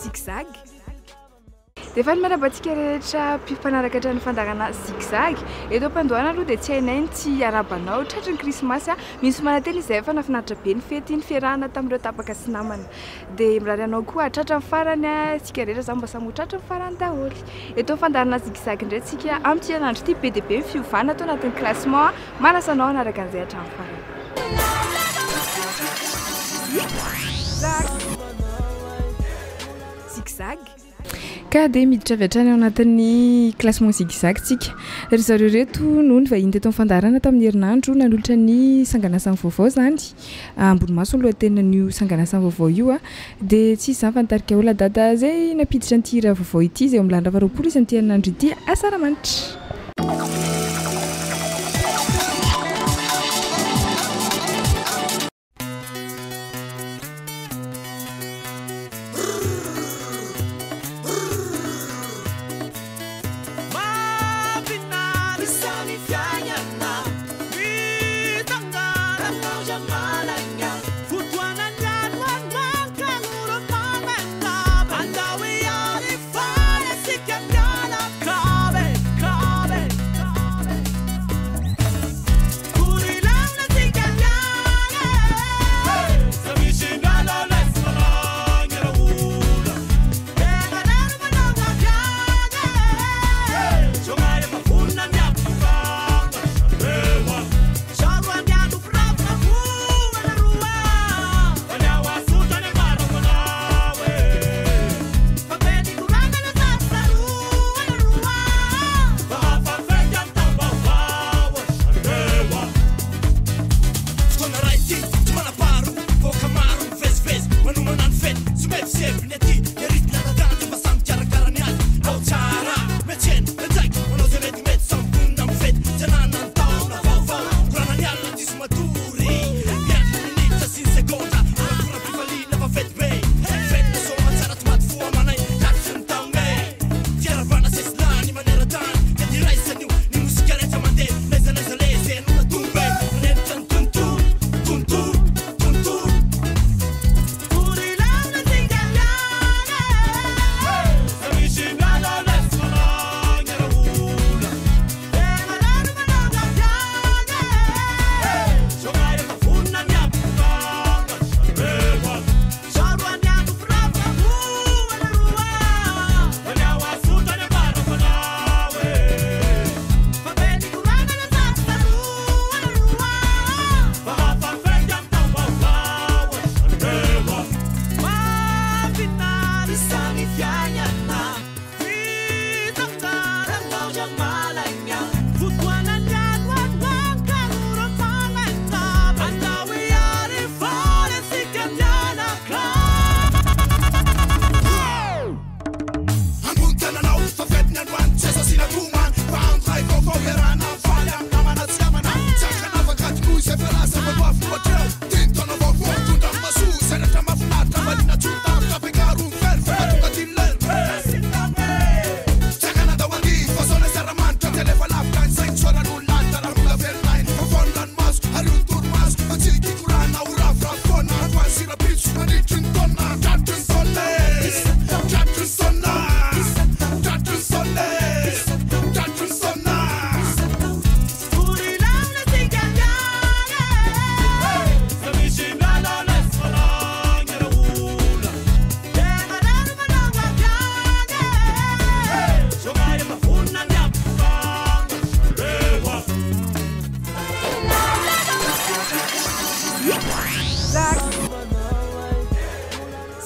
Zigzag. Defa ny marabatsika rehetra mpanaraka hatrany fandarana zigzag eto am-pandohana aloha dia tsy hainay tsy arabanao tratry ny krismasy misy manately izay efa nafinaritra be ny fety ny fiarahana tamin'ireo tapaka sy namana dia mirary anao koa tratra ny farany tsika rehetra zany mba samy tratra ny farany daholo eto fandarana zigzag indray tsika amin'ity andro ity be dia be ny fiovana atao anatin'ny classement manasanao anaraka an'izay hatramin'ny farany zigzag. Ka dia miditra avy hatrany ao anatin'ny classement zigzag tsika ry zareo reto no ny vahiny teto fandarana tamin'ny herinandro nanolotra ny sanganasany vaovao zany ambony maso ny lohatenin'io sanganasany vaovao io dia tsy izany fa nitarika olona dada zay napiditra n'ity raha vaovao ity izay milandra faroapolo izy n'ity herinandro ity asaramanitra.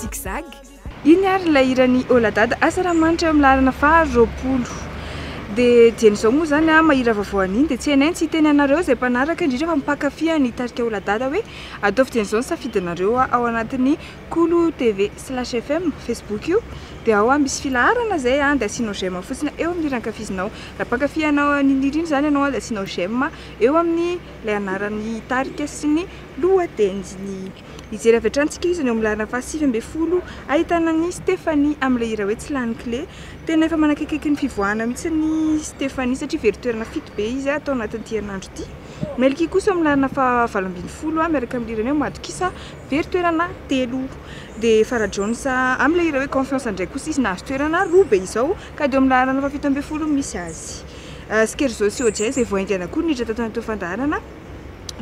zigzag. Iny ary ilay hirany Oladada asaramanitra eo amin'ny lalana faharoapolo. Dia dian'izao moa zany mahira vaovao an'iny dia tsy hainay tsy hiteny anareo izay mpanaraka indrindra fa mipankafia ny tarika Oladada hoe ataovy dian'izao ny safidinareo ao anatin'ny Kolo TV/FM Facebook io dia ao misy filaharana zay dia asianao j'aime fotsiny eo amin'ny rankafizinao. Raha pankafianao n'iriny zany ianao dia asianao j'aime eo amin'ny ilay anaran'ny tarika sy ny lohateniny. izy avy hatrany izy ny amlarana fa 7 ahitana ny Stéphanie am'ilay hira hoe tsy lany clé tena efa manakaiky ny fivoahana mihitsy ny Stéphanie satria very toerana fito be izy atao anatin'ny herinandro ity Melky kosa amlarana fa 20 miaraka amin'ny hirany hoe Madokisa very toerana 3 de Farah Jones am'ilay hira hoe confiance ndraiky kosa izy nahazo toerana 2 be izao ka de amlarana fa 17 misy azy Skerzo sy Ojay izay voaingana koa niditra tato anaty fandaharana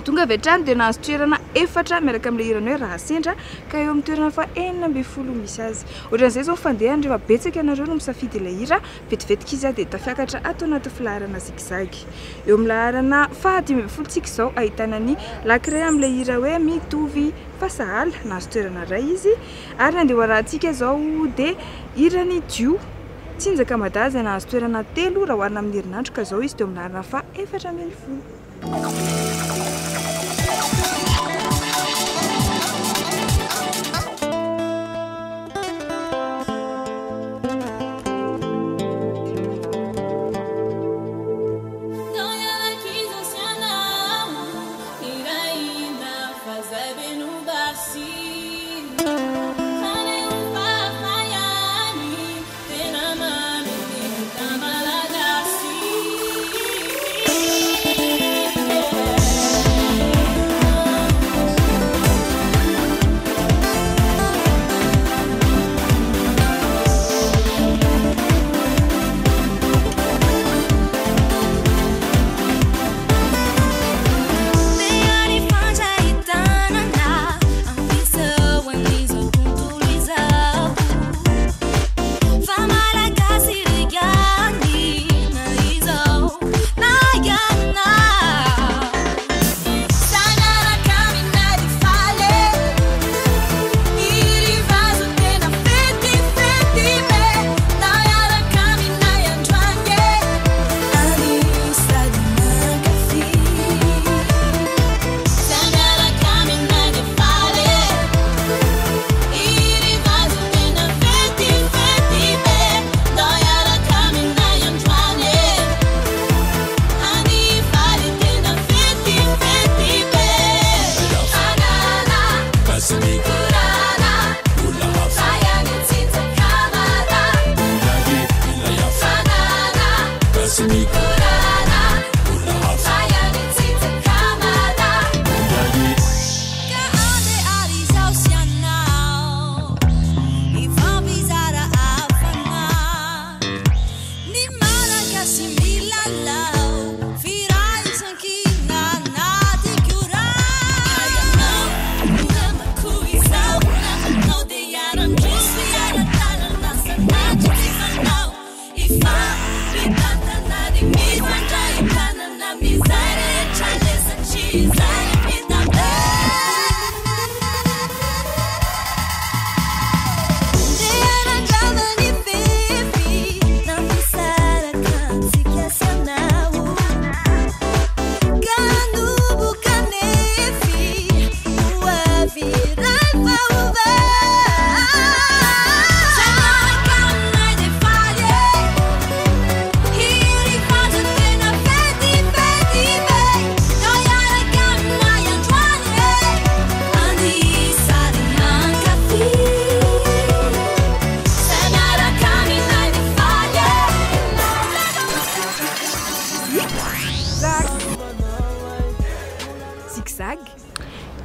tonga avy hatrany de nahazo toerana 4 miaraka amin'ilay hirany hoe raha sendra ka eo amin'ny toerana fa 9 misy azy ohatran'izay zao fandehany rehefa betsaka ianareo no misafidy ilay hira vetivetika izy de tafiakatra atao anaty filaharana zigzag eo amin'ny laharana fa 10 tsika izao ahitana ny lacré amin'ilay hira hoe mitovy fasahala nahazo toerana ray izy ary nandeha hoarahantsika zao de hirany dio tsinjaka madaza izay nahazo toerana 3 raha hoarina amin'ny herinandro ka zao izy teo amin'ny laharana fa 4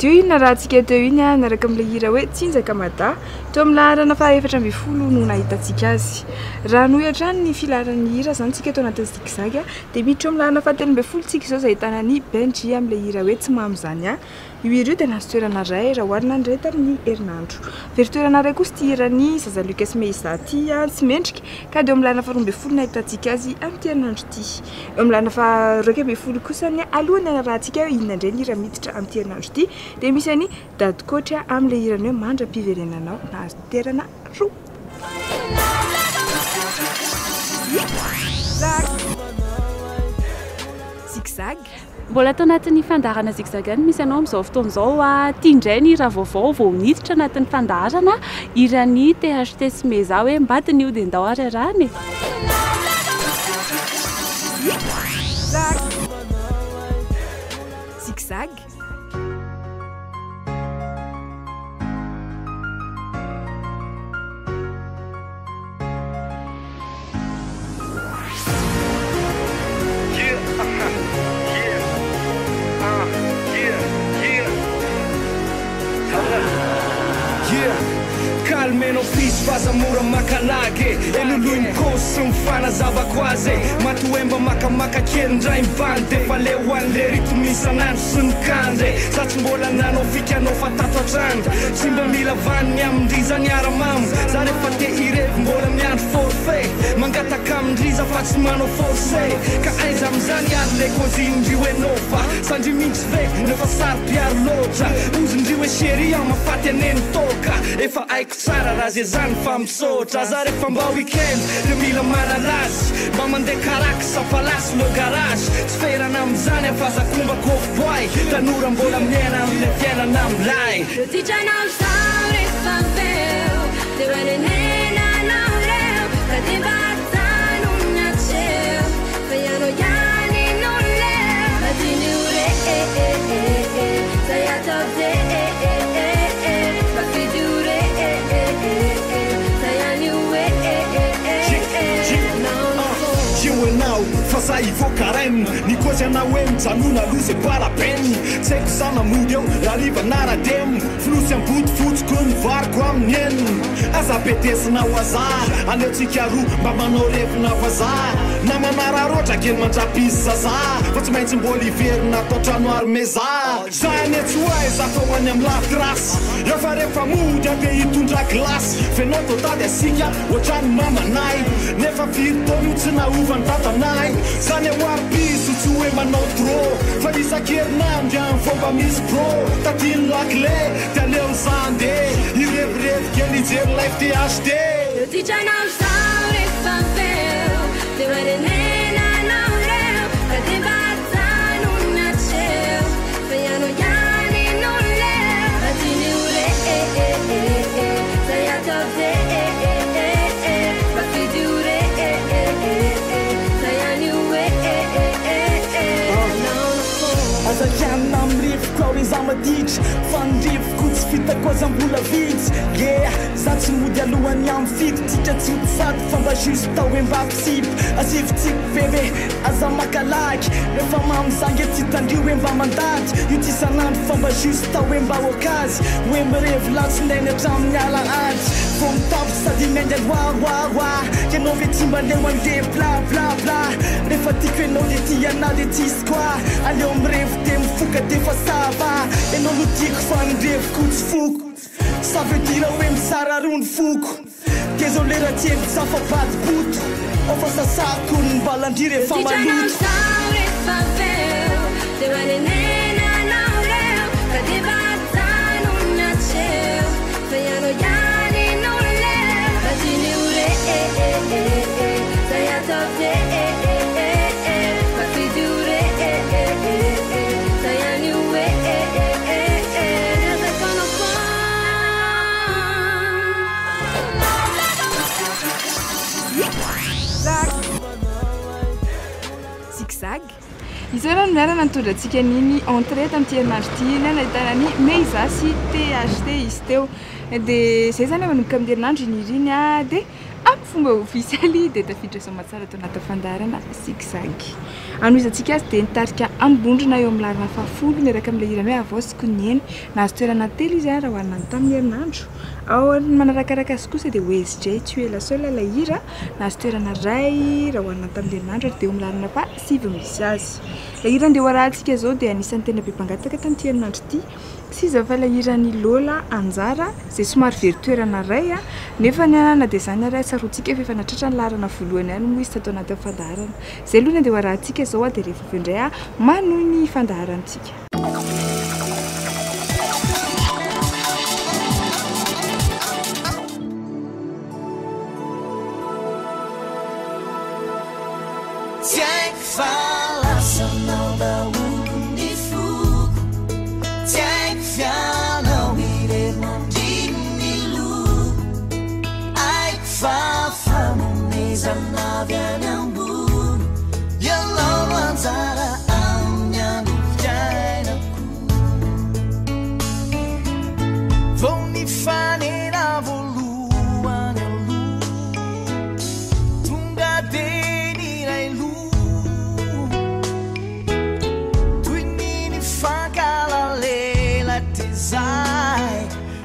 Teo iny raha antsika teo iny naraka amin'ilay hira hoe tsinjaka mada teo amin'ny laharana fa 4 no nahitantsika azy raha noho hatrany ny filaharan'ny hira zany tsika teo anatin'ny zigzag dia miditra eo amin'ny laharana fa 13 tsika izao izay ahitana ny Benji amin'ilay hira hoe tsy mamy zany io hira io dia nahazo toerana ray raha hoarina indray tamin'ny herinandro very toerana ray kosa ity hiran'ny zaza Lucas Meiza ity tsy mendrika ka dia eo amin'ny laharana fa 12 nahitantsika azy amin'ity herinandro ity eo amin'ny laharana fa 12 kosa ny alohany rahantsika hoe inona indray ny hira miditra amin'ity herinandro ity dia misy any Dady Coach amin'ilay hirany hoe mandram-piverenanao nahazo toerana 2 zigzag mbola tao anatin'ny fandaharana zigzag any misy anao amin'izao fotoan'izao tia indray ny hira vaovao vao miditra anatin'ny fandaharana hiran'ny THT sy Meza hoe mbadiny io dia ndao ararany zigzag meno pisy fazamora makalagy elolohy mikosy sy mifanazavako azy matoemba makamaka kelindray mivany defa le hoan'le rito misy anandro sy ny kandry satsy mbola nanao fikanao fa tato atrandro tsy mba mila vaniny amindriza niaramamo za rehefa te irevy mbola miandro forfait mangataka amindriza fa tsy manao forcé ka aiza amizany ary le kozindrio enao fa sandry mihitsy ve nefa sary-piaro loatra ozindrio e chéri amafaty aneny toka efa aiko tsara raha ze zany fa misotra za rehefa mba weekend de mila manalazy mba mandeha karaky sapalasy lo garage tsy ferana amizany afazakomba kofboy tanora mbola miaina amile fiainana amilay Tijanao sao rehefa veo teo anenenanao reo ka de mbatano natseo fa ianao ihany no leo adiny ore zay atao de mafidy ore zay any oe enao fa za ivoakarenina ny kozy anao hoe mijanona aloha ze balapenny tsy haiko za namody eo rariva narademo filosy ambody fotsiko ny variko amin'ny enina aza betesinao aza aleotsika roa mba manao revina vaza na manararoatra kely mandrapisy zaza fa tsy maintsy mbola iverina atao trano armeza za anetsy hoay za fao any amin'ny latrasy rehefa rehefa mody ade hitondra glasy fenao totady asika ohatrany mamanay nefa firy taono tsy naovany tatanay zany ahoarypiso tsy hoe manao tro fa isan-kerinandro any fomba misy bro tatiny lakle de aleo zande irevirevy kely ijery life THD Tijanao sao rehefa veo teo anenenanao reo ka de mbatano natseo fa ianao ihany no leo adiny ore zay atao de mafidy ore zay any oe azakianina amirivoka hoe za maditra fanirivoko tsy fitako azam-bola vitsy za tsy mody alohany amy fito tika tsy hotsady fa mba juste tao hoe mba pisipy asivitsiko veve aza makalaky rehefa mamizangy tsy tandrio hoe mba mandady io ty sanandro fa mba juste tao hoe mba okazy hoe mirevy latsinainy hatramin'ny ala ady vo mitavy sady miainga loaroaroa ianao ve tsy mba leo ande blablabla rehefa tiako ianao le ty ana le tisy koa aleo mirevy de mifoka defa sava ianao no tiako fa nireviko tsy foko ça veut dire hoe misara rony foko désolé raha tsy evy safabady poto ofa sasako ny mbalandry rehefa Tijanao sao rehefa veo teo anenenanao reo ka de mbatano natseo fa ianao ihany no leo adiny ore zay atao de mafidy ore zay any oe zigzag izao rano miarana nitondratsika niny entrée tamin'ity herinandro ty iny nahitana ny Meiza sy THD izy teo dia zay zany manomboka amin'ny herinandro iniriny dia amin'ny fomba ofisialy dia tafiditra somatsara tao anaty fandarana zigzag anoizantsika azy dia nitarika ambondrona eo amin'ny larina fahafolo miaraka amin'ilay hirany hoe avosiko ny eny nahazo toerana telo izy raha hoanina ny tamin'ny herinandro ao manarakaraka azy kosa dia OSJ tuer la seule la hira nahazo toerana ray raha hoanina tamin'ny herinandro ary dia eo amin'ny larina fa sivy misy azy la hira andeha hoarahantsika zao dia anisan'ny tena be mpangataka tamin'ity herinandro ity sy izy fa la hiran'ny Lola Anjara zay somary very toerana ray nefa ny anana dia zany ary tsaroantsika fa efa natratra ny larana voalohany ihany moa izy tato anaty fandaharana zay aloha andeha hoarahantsika zao dia rehefa avy indray manohy ny fandaharantsika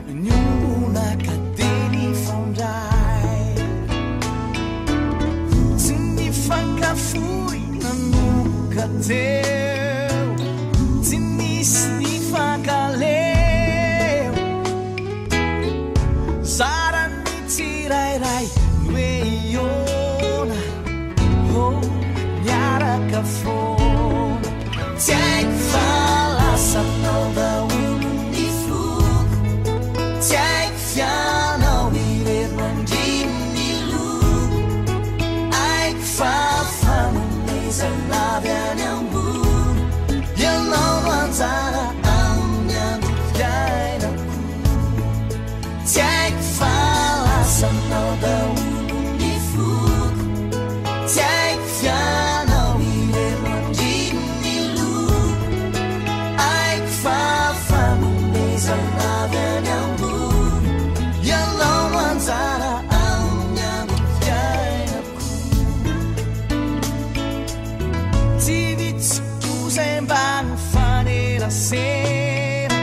Nyumbuna kateni sera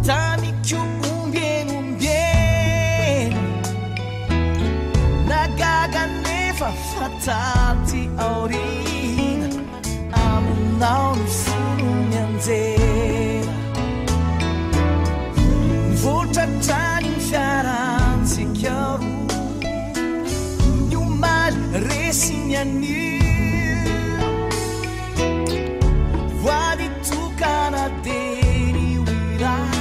tany ko ombienombieny nagaga nefa fataty aorina aminao ny fonony anjera votratrany ny fiarantsika roa ny omaly resiny anio voady tokana deny oiray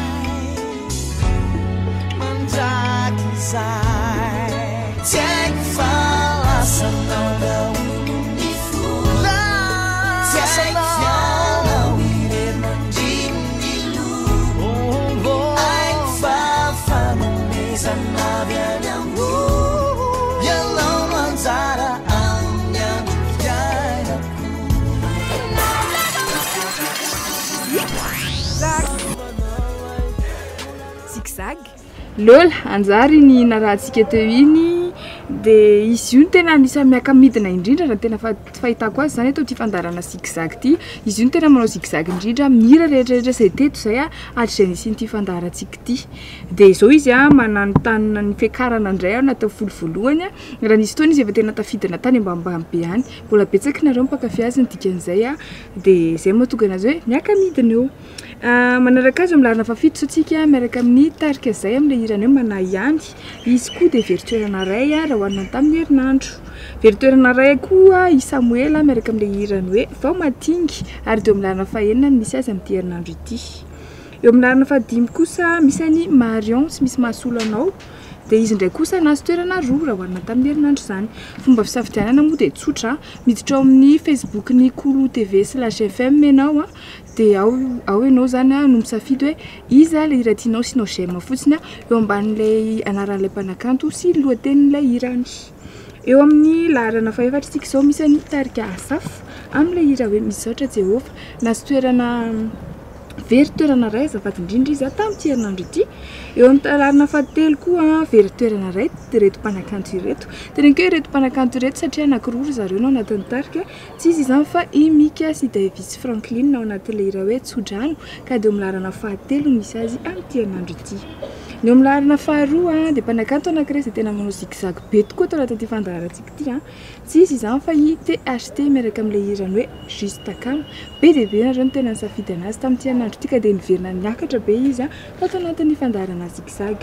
mandraky zay tsy haiko fa lasanao daolo ny fola tsy asanao irery mandriny lo aiko fa fanomezana avy any ambo ianao manjara amin'ny andro fiainako zigzag lola anjary ny narahantsika teo iny dia izy io no tena anisany miaka-midina indrindra raha tena fahitako azy zany atao ty fandarana zigzag ty izy io no tena manao zigzag indrindra mira rehetrarehetra izay teto zay a hatr'izay nisiny ty fandarantsika ty dia izao izy a manano tanina ny fiakarana indray ao natao volovoloany a raha nisy fotoana izy efa tena tafidina tany ambanimbanibe any mbola betsaka nareo mpakafy azy ny dikan'izay a dia zay mahatonga anazy hoe miaka-midina eo manaraka azy milarina fafito sotsika miaraka amin'ny tarika zay amin'ilay hirany hoe mana ihany izy koa dia veritoerana ray a raha hoanina tamin'ny herinandro veritoerana ray koa i Samuela miaraka amin'ilay hirany hoe vao matingy ary dia milarina fahenina misy azy amin'ity herinandro ity eo milarina fadimy kosa misy any Marion sy misy mahasolo anao dia izy indray kosa nazo toerana roa raha hoanina tamin'ny herinandro zany fomba fisafidianana moa dia tsotra miditra ao amin'ny Facebook ny Kolo TV/FM ianao a dia ao ianao zany a no misafidy hoe iza ilay hira tianao sy nao j'aime fotsiny a eo ambanin'ilay anaran'ilay mpanakanto sy lohatenin'ilay hirany eo amin'ny laharana faefatra tsika izao misy any tarika asaf amin'ilay hira hoe misaotra Jehova nazo toerana veritoerana ray azafady indrindra izy tamin'ity herinandro ity eo amin'ny talarina fahatelo koa veritoerana ray reto mpanakanto ireto teneniko hoe reto mpanakanto ireto satria anankiroa zareo no anatin'ny tarika tsy izy izany fa Imika sy Davis Franklin no anatin'ilay hira hoe tsodrano ka dia eo amin'ny laharana fahatelo misy azy amin'ity herinandro ity ny eo amin'ny laharana faharoa dia mpanakanto anankiray izay tena manao zigzag be tokoa tao anatin'ity fandaharantsika ity tsy izy izany fa THT miaraka amin'ilay hirany hoe juste kama be dia be nareo no tena nisafidy anazy tamin'ity herinandro ity ka dia niverina niakatra be izy tao anatin'ny fandaharana zigzag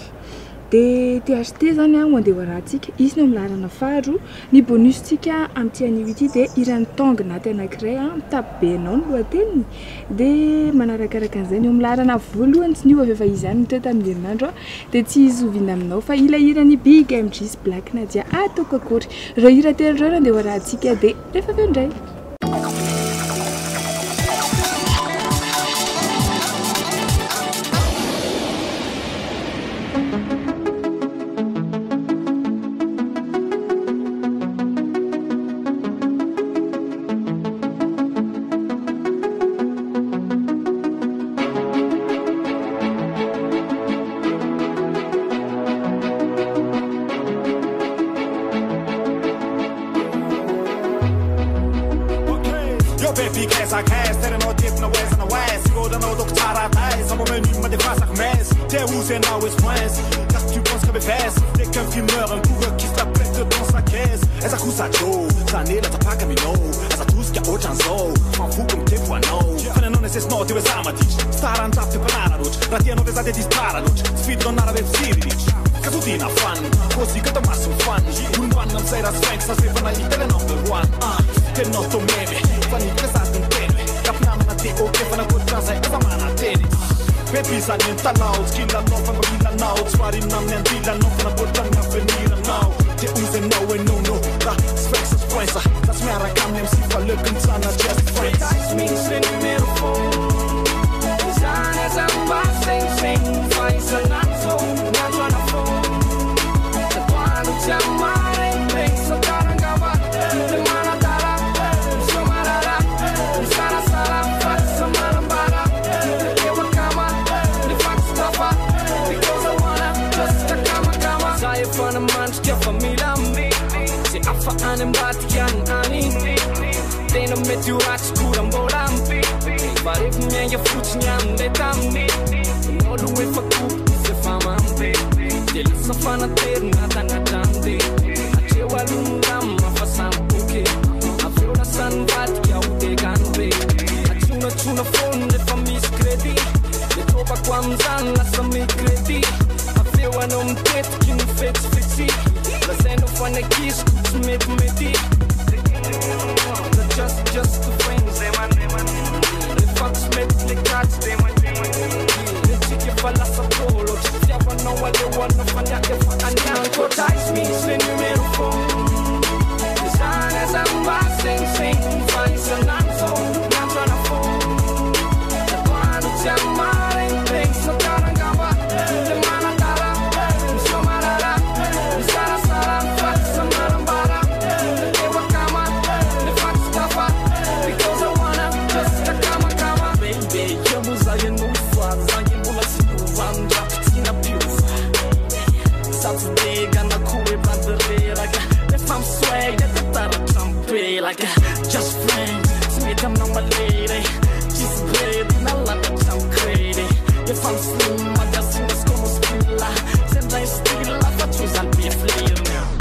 dia THT zany ho andeha hoarahantsika izy no amin'ny laharana faharoa ny bonustsika amin'ity anio ity dia hirany tonga naty anankiray mitaby be anao no lohateniny dia manarakaraka an'izay ny eo amin'ny laharana voalohany tsy niova efa izy ihany mitoe tamin'ny herinandro dia tsy izy oviana aminao fa ilay hirany Big MG's Black Nadia ataoko akory ireo hira telo ireo no andeha hoarahantsika dia rehefa avy indray efa miainga fotsiny amindray taminy olo efa kopo ze fa mambe de lasa fanaterina tagnatrande atreo alomolamo mafasamboke aveo lasany vadika hotekany be atsonatsona fony refa misy kredi le topako amizany lasa mikredi aveo anao mitetiky ny fetsifetsy lazainao fanakisiko tsy metimety just the friends refatsy mety le katsy netsika fa lasa tolo tsy tiavanao aleoanao faniaka fa aniakotais misy le numero phone zany azamba segnsegny fa isananzo nantrana phone tatoano tsy amaregny satarangamba le manatara misomarara misarasara faty samarambara lewakama le faty stafa because I wanna just a kama baby yamuzayenufa zayemula sinuvandra sinapiufa Saturday gonna cool bandeira like if I'm swag that the trumpet like just friends sweet I'm not my lady she's great and I love it I'm crazy if I'm slim I just see what's gonna spill send I still laugh I choose I'll be a flea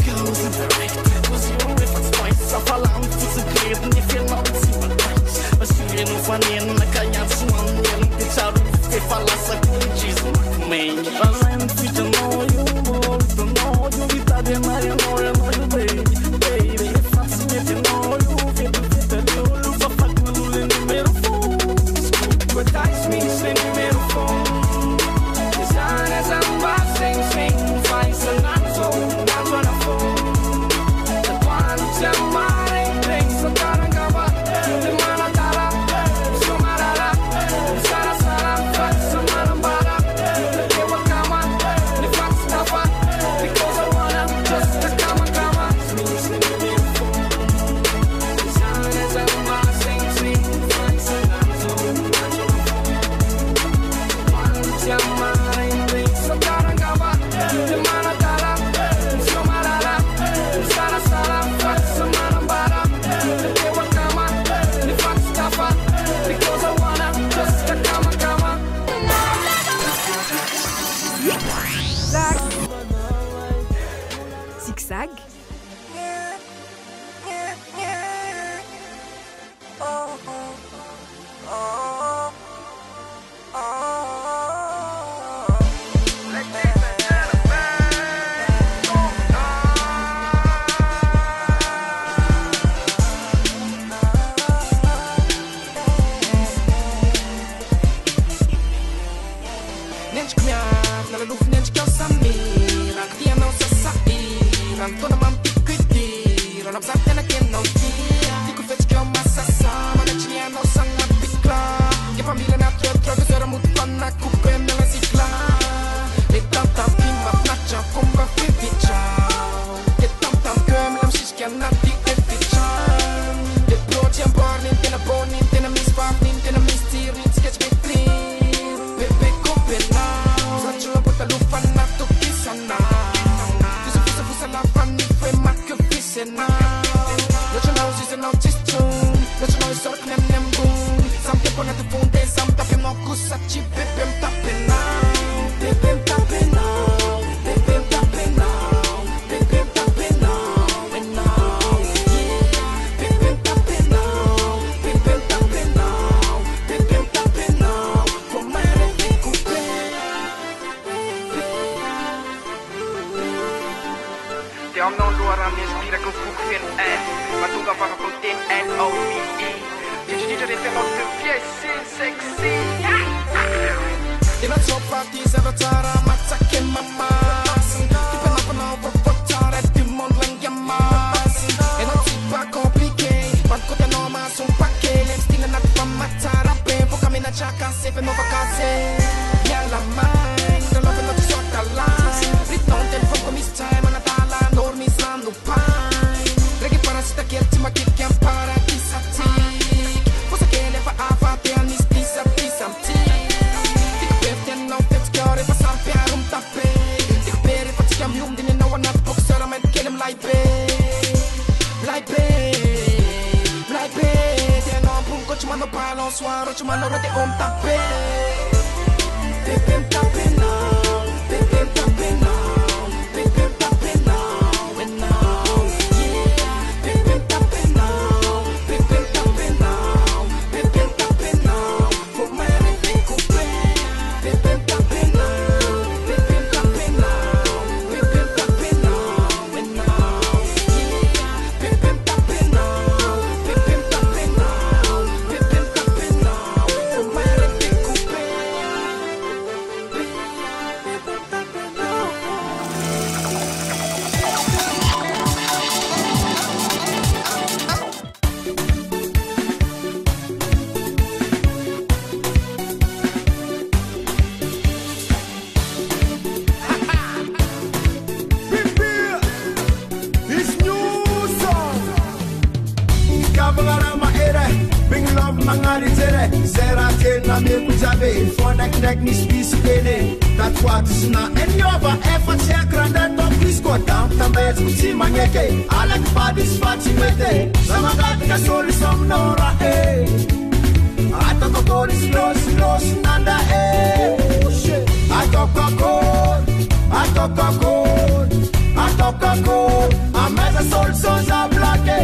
goes in the right cause you if it's twice I fall out it's a great and you feel not it's even twice but you know funny and like I can't swim it's out if I lost a good Jesus man I'm fit to know you don't know you with that and I know you baby if I'm seeing you know you fit to you look for fuck with the numero phone but that's me say numero phone design as I'm passing find some so I'm gonna phone the one tell my things so tarangaba the manatara so marara sara sara fat samarambara the wakama the fat stafa because I wanna just a kama me say numero phone design as I'm passing find some so I'm gonna phone tell my things so tarangaba the manatara so marara sara sara fat samarambara the wakama the fat stafa because I wanna just a kama Zigzag. Nendriko miafy nalalofo nendrika aho samira tianao sasairan tona mampitiko idirana amizany tena keninao tia tiako fetsika ao masasa manatriny anao sagnapikla efa mila natrotroka zoramotopana kokoka amina zikla le tamtampiny mafinatra fomba fivitrao le tamtamko mila misisika anaty efitrano le protsy amboriny tena boniny tena misy vaviny tena misy tiriny tsika tsy metry bebe copenao satrona botalofana tokisanao fisafisafosa lafany foi marque visenao latranao zisanao tsistron latranao isorako ny amin'ny ambony samy tempo anaty fonde samy tapy aminao kosa tsy bebe mitapenao bebe mitapenao bebe mitapenao bebe mitapenao enao bebe mitapenao bebe mitapenao bebe mitapenao com'era découpé Te aminao loharano inspira que foko feno matonga vava con N-O-V-E Digidigia rehefa ianao deviesy sexy tena tsopaty zavatsara matsaky mamasy tipanapanao propotsara du monde langiamasy enao tsy pas compliqué pantokoty anao masompake style anaty famatsara be boka menatraka sefenao vakase mialamagny nalovanao ty soakalany riton telefone ko misy tsay manatala nor misy ranopany reky parasita kely tsy makitiky am paradisatik fosakely efa afaty anisy tisapisa tsy manao raha dia om tape bebe mitapenao bebe mitapenao bebe mitapenao enao bebe mitapenao bebe mitapenao bebe mitapenao vou merete couper bebe mitapenao bebe mitapenao bebe mitapenao enao bebe mitapenao bebe mitapenao bebe mitapenao vou merete couper This new song Kavara maere Bing love mangari tere Zera tena me kujabe Fonek nek ni spisu kene That what is na And yova effort check grande top disco Down tambez kuti manyeke Alek badis fati mete Samagat ka soli somnora eh Atoko kori slow slow nanda eh Atoko kori Atoko kori Atoko kori Ameza sol sonza blake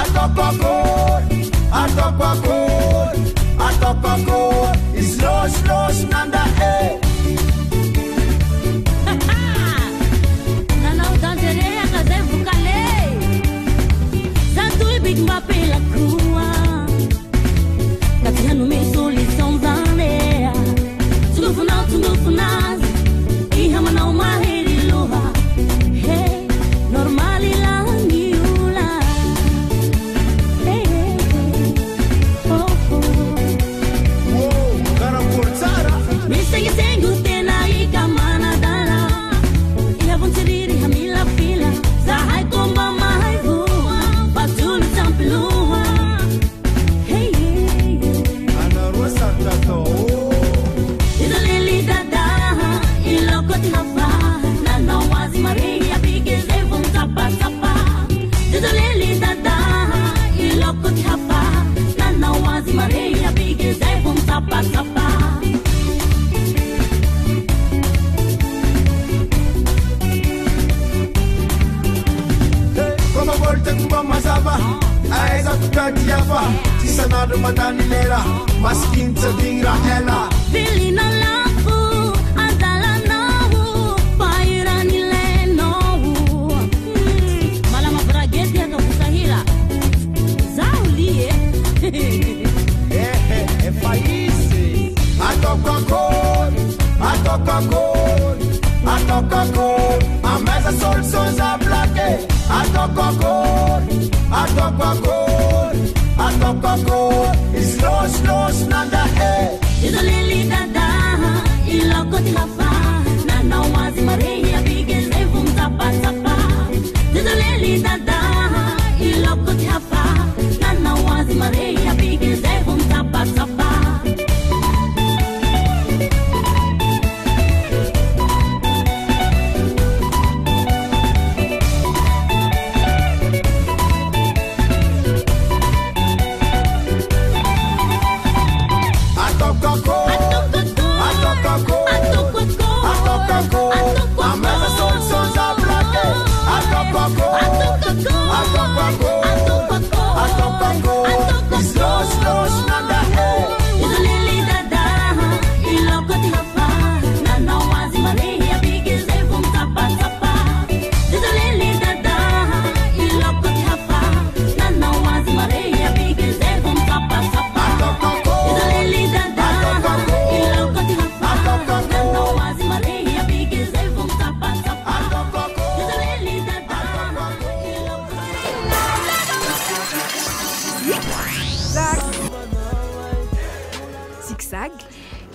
Atoko kori Atoko kori Atoko kori Slow slow nanda eh Nanau danserea ka zai vukale Zatui big mape la krua Katihanu me soli sonzanea Tungufunaz Iha manau maheri loha Hey, normali la niula Hey, oh, oh Wow, gara portara Misengu tena ika manadala Iha vontiriri hamila fila Zahai komba mahai vua Batuli tampilua Hey, Ana rosa tato Idolili dada Ilokoti hafa Nana wazi maria Bigeze vun tapa tapa Idolili dada Ilokoti hafa Nana wazi maria Bigeze vun tapa tapa Como volte kumba mazava Aiza kukatiafa Tisanado madani lera Maskin tadingra ela Vilina lafu, andala nohu, pairani le nohu. Malama brageti ya kabusahira. Zaulie. faisi Atoka kori Atoka kori Atoka kori Ameza sol sonza blake Atoka kori Atoka kori Atoka kori Slow slow nanda eh Idolili dada, ilokoti hafa. Nana wazi maria bigeze vum tapa tapa. Idolili dada, ilokoti hafa. Nana wazi maria bigeze vum tapa tapa.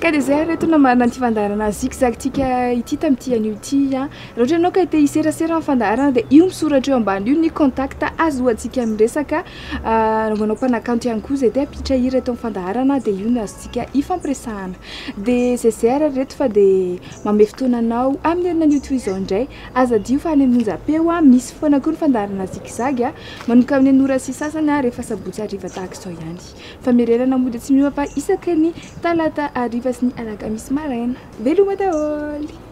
ka dia zay reto na marina ty fandaharana zigzagtika ity tamin'ity anio ity a raha ohatra ianao ka te hiserasera amin'ny fandaharana dia io misoratra eo ambany io ny contact azoantsika miresaka anao mpanakanto ihany koa zay te apitra hira eto amin'ny fandaharana dia io no azontsika ifampiresahana dia zay reto fa dia mame fotoananao amin'ny herinan'io toy izao indray azadio fa any amin'ny onjam-peo a misy foana koa ny fandaharana zigzag a manomboka amin'ny anora sy sasany a rehefa sabotsy hariva tahaka izao ihany famerenana moa dia tsy mioapa isaky ny talata hariva sy ny alakamisy maraina veloma daholo